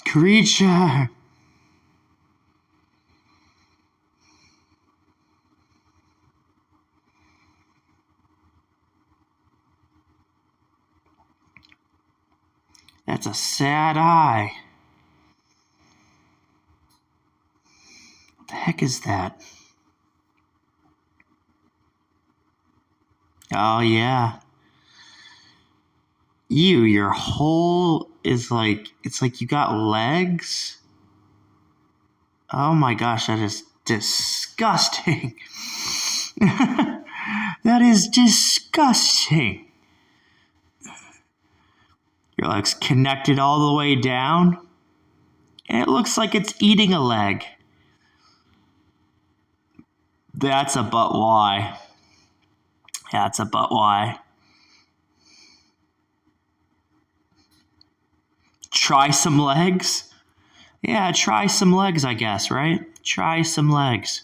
Creature. That's a sad eye. What the heck is that? Oh, yeah. Ew, your hole is like, it's like you got legs. Oh my gosh, that is disgusting. That is disgusting. Your leg's connected all the way down. And it looks like it's eating a leg. That's a but why. That's a but why. Try some legs? Yeah, try some legs, I guess, right? Try some legs.